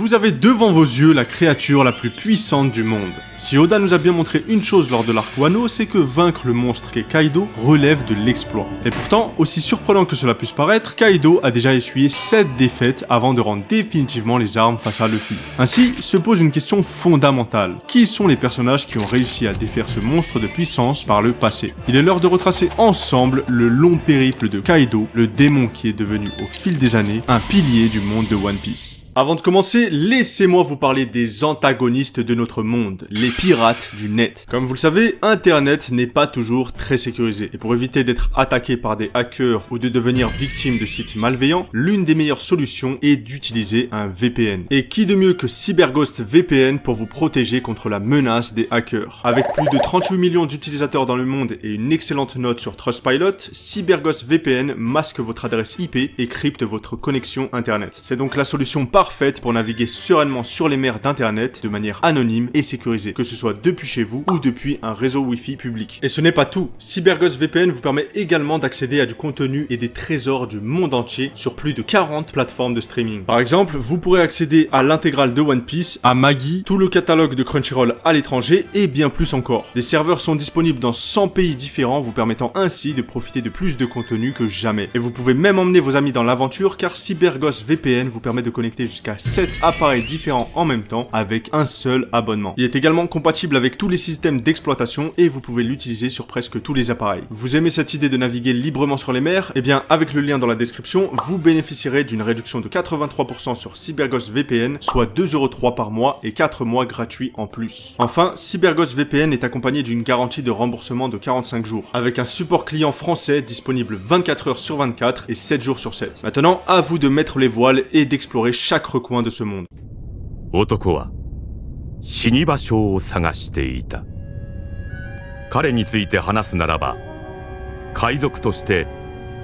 Vous avez devant vos yeux la créature la plus puissante du monde. Si Oda nous a bien montré une chose lors de l'arc Wano, c'est que vaincre le monstre qu'est Kaido relève de l'exploit. Et pourtant, aussi surprenant que cela puisse paraître, Kaido a déjà essuyé 7 défaites avant de rendre définitivement les armes face à Luffy. Ainsi, se pose une question fondamentale. Qui sont les personnages qui ont réussi à défaire ce monstre de puissance par le passé? Il est l'heure de retracer ensemble le long périple de Kaido, le démon qui est devenu au fil des années un pilier du monde de One Piece. Avant de commencer, laissez-moi vous parler des antagonistes de notre monde, les pirates du net. Comme vous le savez, Internet n'est pas toujours très sécurisé. Et pour éviter d'être attaqué par des hackers ou de devenir victime de sites malveillants, l'une des meilleures solutions est d'utiliser un VPN. Et qui de mieux que CyberGhost VPN pour vous protéger contre la menace des hackers? Avec plus de 38 millions d'utilisateurs dans le monde et une excellente note sur Trustpilot, CyberGhost VPN masque votre adresse IP et crypte votre connexion Internet. C'est donc la solution parfaite pour naviguer sereinement sur les mers d'Internet de manière anonyme et sécurisée, que ce soit depuis chez vous ou depuis un réseau Wi-Fi public. Et ce n'est pas tout, CyberGhost VPN vous permet également d'accéder à du contenu et des trésors du monde entier sur plus de 40 plateformes de streaming. Par exemple, vous pourrez accéder à l'intégrale de One Piece, à Maggie, tout le catalogue de Crunchyroll à l'étranger et bien plus encore. Des serveurs sont disponibles dans 100 pays différents, vous permettant ainsi de profiter de plus de contenu que jamais. Et vous pouvez même emmener vos amis dans l'aventure car CyberGhost VPN vous permet de connecter jusqu'à 7 appareils différents en même temps avec un seul abonnement. Il est également compatible avec tous les systèmes d'exploitation et vous pouvez l'utiliser sur presque tous les appareils. Vous aimez cette idée de naviguer librement sur les mers? Eh bien, avec le lien dans la description, vous bénéficierez d'une réduction de 83% sur CyberGhost VPN, soit 2,03€ par mois et 4 mois gratuits en plus. Enfin, CyberGhost VPN est accompagné d'une garantie de remboursement de 45 jours, avec un support client français disponible 24 heures sur 24 et 7 jours sur 7. Maintenant, à vous de mettre les voiles et d'explorer chaque recoin de ce monde. 男は死に場所を探していた。彼について話すならば、海賊として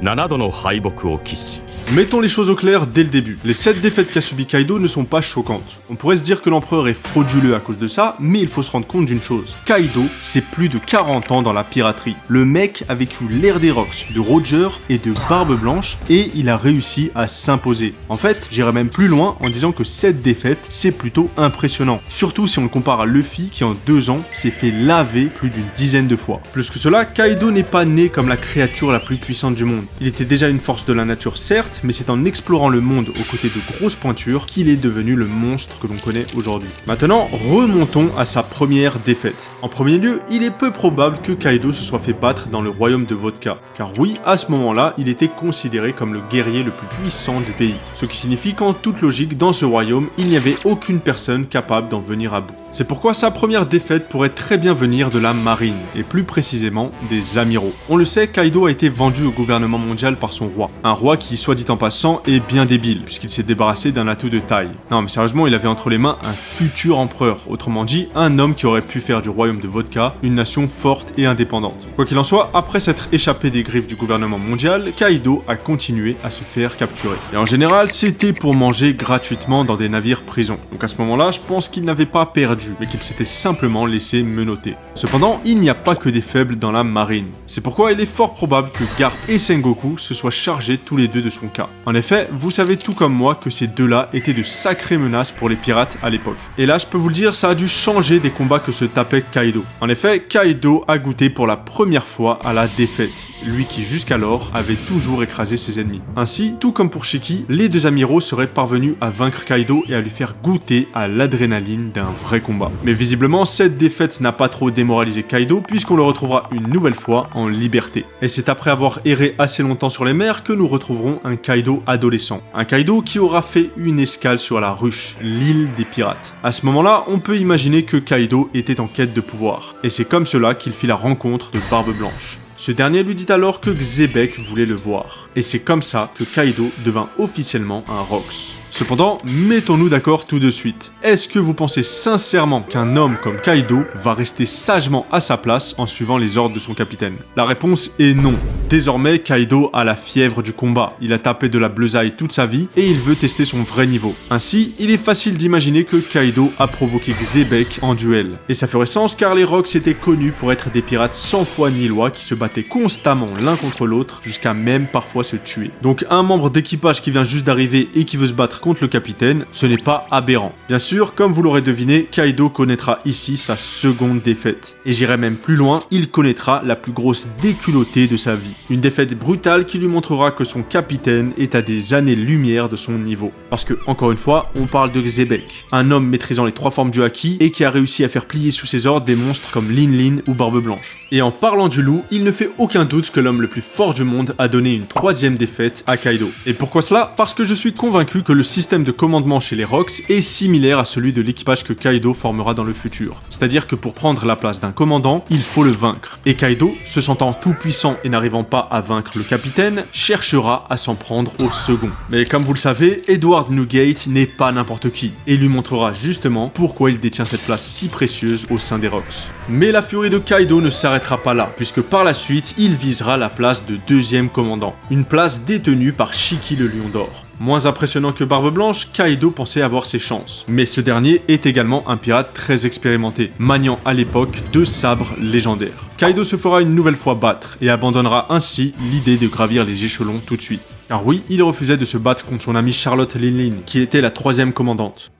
7度の敗北を喫し、 Mettons les choses au clair dès le début. Les 7 défaites qu'a subi Kaido ne sont pas choquantes. On pourrait se dire que l'empereur est frauduleux à cause de ça, mais il faut se rendre compte d'une chose. Kaido, c'est plus de 40 ans dans la piraterie. Le mec a vécu l'ère des Rocks, de Roger et de Barbe Blanche, et il a réussi à s'imposer. En fait, j'irais même plus loin en disant que 7 défaites, c'est plutôt impressionnant. Surtout si on le compare à Luffy qui en 2 ans s'est fait laver plus d'une dizaine de fois. Plus que cela, Kaido n'est pas né comme la créature la plus puissante du monde. Il était déjà une force de la nature certes, mais c'est en explorant le monde aux côtés de grosses pointures qu'il est devenu le monstre que l'on connaît aujourd'hui. Maintenant, remontons à sa première défaite. En premier lieu, il est peu probable que Kaido se soit fait battre dans le royaume de Vodka, car oui, à ce moment-là, il était considéré comme le guerrier le plus puissant du pays. Ce qui signifie qu'en toute logique, dans ce royaume, il n'y avait aucune personne capable d'en venir à bout. C'est pourquoi sa première défaite pourrait très bien venir de la marine, et plus précisément des amiraux. On le sait, Kaido a été vendu au gouvernement mondial par son roi. Un roi qui, soit dit en passant, est bien débile, puisqu'il s'est débarrassé d'un atout de taille. Non mais sérieusement, il avait entre les mains un futur empereur, autrement dit, un homme qui aurait pu faire du royaume de Vodka une nation forte et indépendante. Quoi qu'il en soit, après s'être échappé des griffes du gouvernement mondial, Kaido a continué à se faire capturer. Et en général, c'était pour manger gratuitement dans des navires prisons. Donc à ce moment-là, je pense qu'il n'avait pas perdu, mais qu'il s'était simplement laissé menotter. Cependant, il n'y a pas que des faibles dans la marine. C'est pourquoi il est fort probable que Garp et Sengoku se soient chargés tous les deux de son cas. En effet, vous savez tout comme moi que ces deux-là étaient de sacrées menaces pour les pirates à l'époque. Et là, je peux vous le dire, ça a dû changer des combats que se tapait Kaido. En effet, Kaido a goûté pour la première fois à la défaite, lui qui jusqu'alors avait toujours écrasé ses ennemis. Ainsi, tout comme pour Shiki, les deux amiraux seraient parvenus à vaincre Kaido et à lui faire goûter à l'adrénaline d'un vrai combat. Mais visiblement, cette défaite n'a pas trop démoralisé Kaido puisqu'on le retrouvera une nouvelle fois en liberté. Et c'est après avoir erré assez longtemps sur les mers que nous retrouverons un Kaido adolescent. Un Kaido qui aura fait une escale sur la Ruche, l'île des pirates. À ce moment-là, on peut imaginer que Kaido était en quête de pouvoir. Et c'est comme cela qu'il fit la rencontre de Barbe Blanche. Ce dernier lui dit alors que Xebec voulait le voir. Et c'est comme ça que Kaido devint officiellement un Rox. Cependant, mettons-nous d'accord tout de suite. Est-ce que vous pensez sincèrement qu'un homme comme Kaido va rester sagement à sa place en suivant les ordres de son capitaine? La réponse est non. Désormais, Kaido a la fièvre du combat. Il a tapé de la bleusaille toute sa vie et il veut tester son vrai niveau. Ainsi, il est facile d'imaginer que Kaido a provoqué Xebec en duel. Et ça ferait sens car les Rocks étaient connus pour être des pirates sans foi ni loi qui se battaient constamment l'un contre l'autre jusqu'à même parfois se tuer. Donc un membre d'équipage qui vient juste d'arriver et qui veut se battre contre le capitaine, ce n'est pas aberrant. Bien sûr, comme vous l'aurez deviné, Kaido connaîtra ici sa seconde défaite. Et j'irai même plus loin, il connaîtra la plus grosse déculottée de sa vie. Une défaite brutale qui lui montrera que son capitaine est à des années-lumière de son niveau. Parce que, encore une fois, on parle de Xebec, un homme maîtrisant les 3 formes du haki et qui a réussi à faire plier sous ses ordres des monstres comme Lin Lin ou Barbe Blanche. Et en parlant du loup, il ne fait aucun doute que l'homme le plus fort du monde a donné une 3e défaite à Kaido. Et pourquoi cela? Parce que je suis convaincu que le système de commandement chez les Rocks est similaire à celui de l'équipage que Kaido formera dans le futur. C'est-à-dire que pour prendre la place d'un commandant, il faut le vaincre. Et Kaido, se sentant tout puissant et n'arrivant pas à vaincre le capitaine, cherchera à s'en prendre au second. Mais comme vous le savez, Edward Newgate n'est pas n'importe qui, et lui montrera justement pourquoi il détient cette place si précieuse au sein des Rocks. Mais la furie de Kaido ne s'arrêtera pas là, puisque par la suite, il visera la place de 2e commandant, une place détenue par Shiki le Lion d'Or. Moins impressionnant que Barbe Blanche, Kaido pensait avoir ses chances. Mais ce dernier est également un pirate très expérimenté, maniant à l'époque 2 sabres légendaires. Kaido se fera une nouvelle fois battre et abandonnera ainsi l'idée de gravir les échelons tout de suite. Car oui, il refusait de se battre contre son amie Charlotte Lin Lin, qui était la 3e commandante.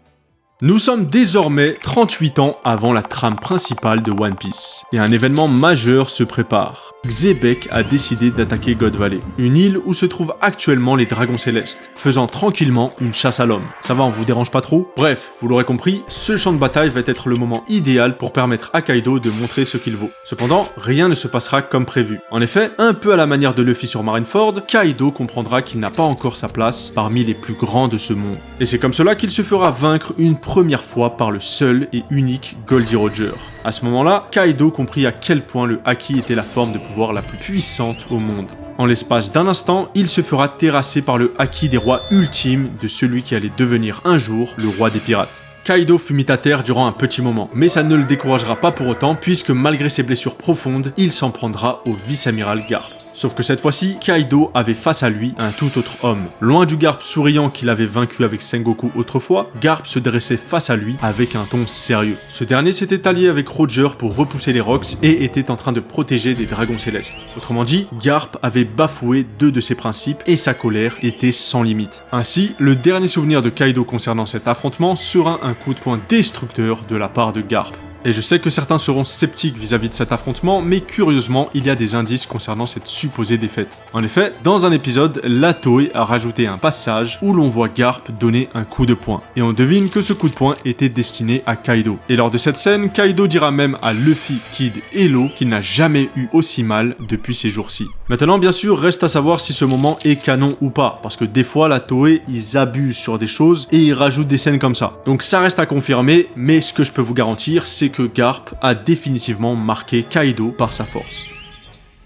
Nous sommes désormais 38 ans avant la trame principale de One Piece, et un événement majeur se prépare. Xebec a décidé d'attaquer God Valley, une île où se trouvent actuellement les dragons célestes, faisant tranquillement une chasse à l'homme. Ça va, on vous dérange pas trop? Bref, vous l'aurez compris, ce champ de bataille va être le moment idéal pour permettre à Kaido de montrer ce qu'il vaut. Cependant, rien ne se passera comme prévu. En effet, un peu à la manière de Luffy sur Marineford, Kaido comprendra qu'il n'a pas encore sa place parmi les plus grands de ce monde. Et c'est comme cela qu'il se fera vaincre une première fois par le seul et unique Goldie Roger. À ce moment-là, Kaido comprit à quel point le haki était la forme de pouvoir la plus puissante au monde. En l'espace d'un instant, il se fera terrasser par le haki des rois ultimes de celui qui allait devenir un jour le roi des pirates. Kaido fut mis à terre durant un petit moment, mais ça ne le découragera pas pour autant puisque malgré ses blessures profondes, il s'en prendra au vice-amiral Garp. Sauf que cette fois-ci, Kaido avait face à lui un tout autre homme. Loin du Garp souriant qu'il avait vaincu avec Sengoku autrefois, Garp se dressait face à lui avec un ton sérieux. Ce dernier s'était allié avec Roger pour repousser les Rocks et était en train de protéger des dragons célestes. Autrement dit, Garp avait bafoué 2 de ses principes et sa colère était sans limite. Ainsi, le dernier souvenir de Kaido concernant cet affrontement sera un coup de poing destructeur de la part de Garp. Et je sais que certains seront sceptiques vis-à-vis de cet affrontement, mais curieusement, il y a des indices concernant cette supposée défaite. En effet, dans un épisode, la Toei a rajouté un passage où l'on voit Garp donner un coup de poing. Et on devine que ce coup de poing était destiné à Kaido. Et lors de cette scène, Kaido dira même à Luffy, Kid et Law qu'il n'a jamais eu aussi mal depuis ces jours-ci. Maintenant, bien sûr, reste à savoir si ce moment est canon ou pas, parce que des fois, la Toei, ils abusent sur des choses et ils rajoutent des scènes comme ça. Donc ça reste à confirmer, mais ce que je peux vous garantir, c'est que Garp a définitivement marqué Kaido par sa force.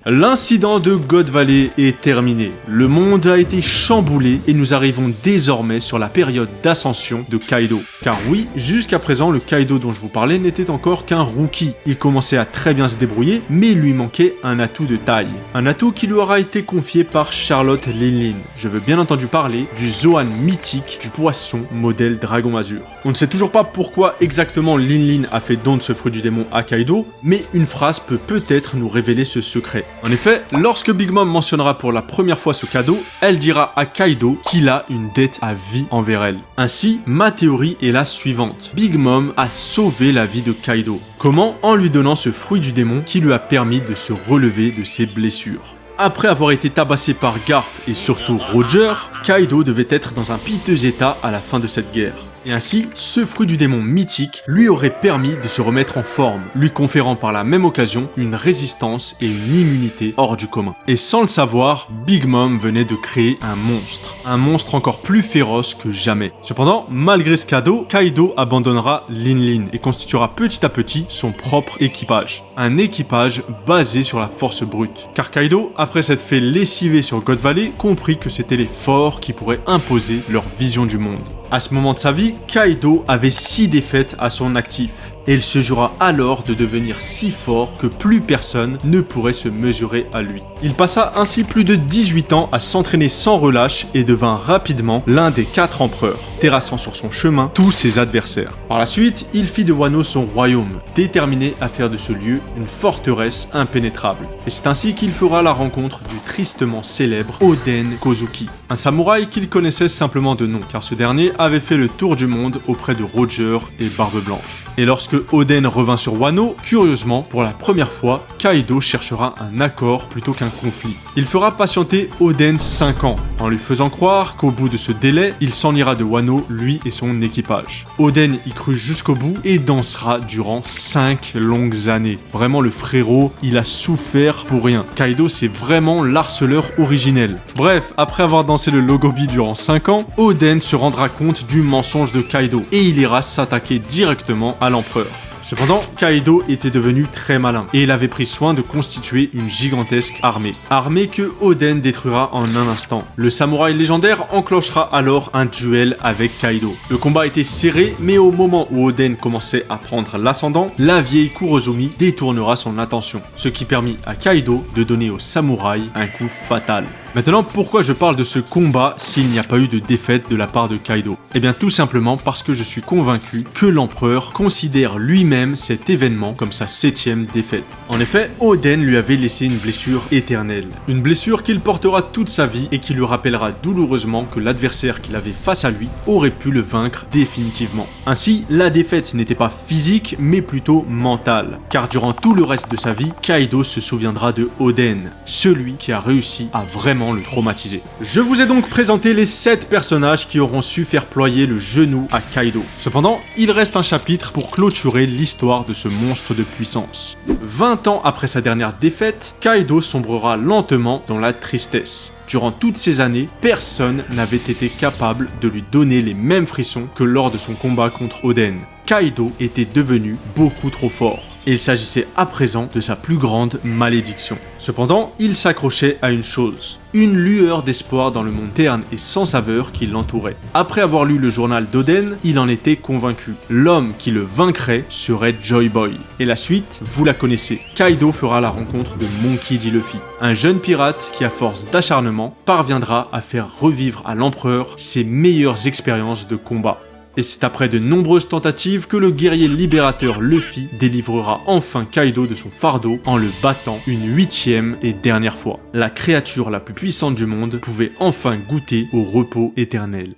L'incident de God Valley est terminé. Le monde a été chamboulé et nous arrivons désormais sur la période d'ascension de Kaido. Car oui, jusqu'à présent, le Kaido dont je vous parlais n'était encore qu'un rookie. Il commençait à très bien se débrouiller, mais il lui manquait un atout de taille. Un atout qui lui aura été confié par Charlotte Lin Lin. Je veux bien entendu parler du Zoan mythique du poisson modèle Dragon Azur. On ne sait toujours pas pourquoi exactement Lin Lin a fait don de ce fruit du démon à Kaido, mais une phrase peut peut-être nous révéler ce secret. En effet, lorsque Big Mom mentionnera pour la première fois ce cadeau, elle dira à Kaido qu'il a une dette à vie envers elle. Ainsi, ma théorie est la suivante. Big Mom a sauvé la vie de Kaido. Comment? En lui donnant ce fruit du démon qui lui a permis de se relever de ses blessures. Après avoir été tabassé par Garp et surtout Roger, Kaido devait être dans un piteux état à la fin de cette guerre. Et ainsi, ce fruit du démon mythique lui aurait permis de se remettre en forme, lui conférant par la même occasion une résistance et une immunité hors du commun. Et sans le savoir, Big Mom venait de créer un monstre encore plus féroce que jamais. Cependant, malgré ce cadeau, Kaido abandonnera Lin Lin et constituera petit à petit son propre équipage. Un équipage basé sur la force brute. Car Kaido, après s'être fait lessiver sur God Valley, comprit que c'était les forts qui pourraient imposer leur vision du monde. À ce moment de sa vie, Kaido avait 6 défaites à son actif. Et il se jura alors de devenir si fort que plus personne ne pourrait se mesurer à lui. Il passa ainsi plus de 18 ans à s'entraîner sans relâche et devint rapidement l'un des 4 empereurs, terrassant sur son chemin tous ses adversaires. Par la suite, il fit de Wano son royaume, déterminé à faire de ce lieu une forteresse impénétrable. Et c'est ainsi qu'il fera la rencontre du tristement célèbre Oden Kozuki, un samouraï qu'il connaissait simplement de nom, car ce dernier avait fait le tour du monde auprès de Roger et Barbe Blanche. Et lorsque Oden revint sur Wano, curieusement, pour la première fois, Kaido cherchera un accord plutôt qu'un conflit. Il fera patienter Oden 5 ans, en lui faisant croire qu'au bout de ce délai, il s'en ira de Wano, lui et son équipage. Oden y crut jusqu'au bout et dansera durant 5 longues années. Vraiment, le frérot, il a souffert pour rien. Kaido, c'est vraiment l'harceleur originel. Bref, après avoir dansé le Logobi durant 5 ans, Oden se rendra compte du mensonge de Kaido et il ira s'attaquer directement à l'empereur. Cependant, Kaido était devenu très malin et il avait pris soin de constituer une gigantesque armée. Armée que Oden détruira en un instant. Le samouraï légendaire enclenchera alors un duel avec Kaido. Le combat était serré, mais au moment où Oden commençait à prendre l'ascendant, la vieille Kurozumi détournera son attention, ce qui permit à Kaido de donner au samouraï un coup fatal. Maintenant, pourquoi je parle de ce combat s'il n'y a pas eu de défaite de la part de Kaido? Eh bien tout simplement parce que je suis convaincu que l'empereur considère lui-même cet événement comme sa 7e défaite. En effet, Oden lui avait laissé une blessure éternelle. Une blessure qu'il portera toute sa vie et qui lui rappellera douloureusement que l'adversaire qu'il avait face à lui aurait pu le vaincre définitivement. Ainsi, la défaite n'était pas physique mais plutôt mentale. Car durant tout le reste de sa vie, Kaido se souviendra de Oden, celui qui a réussi à vraiment le traumatiser. Je vous ai donc présenté les 7 personnages qui auront su faire ployer le genou à Kaido. Cependant, il reste un chapitre pour clôturer l'histoire de ce monstre de puissance. 20 ans après sa dernière défaite, Kaido sombrera lentement dans la tristesse. Durant toutes ces années, personne n'avait été capable de lui donner les mêmes frissons que lors de son combat contre Oden. Kaido était devenu beaucoup trop fort, et il s'agissait à présent de sa plus grande malédiction. Cependant, il s'accrochait à une chose, une lueur d'espoir dans le monde terne et sans saveur qui l'entourait. Après avoir lu le journal d'Oden, il en était convaincu. L'homme qui le vaincrait serait Joy Boy. Et la suite, vous la connaissez. Kaido fera la rencontre de Monkey D. Luffy, un jeune pirate qui, à force d'acharnement, parviendra à faire revivre à l'empereur ses meilleures expériences de combat. Et c'est après de nombreuses tentatives que le guerrier libérateur Luffy délivrera enfin Kaido de son fardeau en le battant une 8e et dernière fois. La créature la plus puissante du monde pouvait enfin goûter au repos éternel.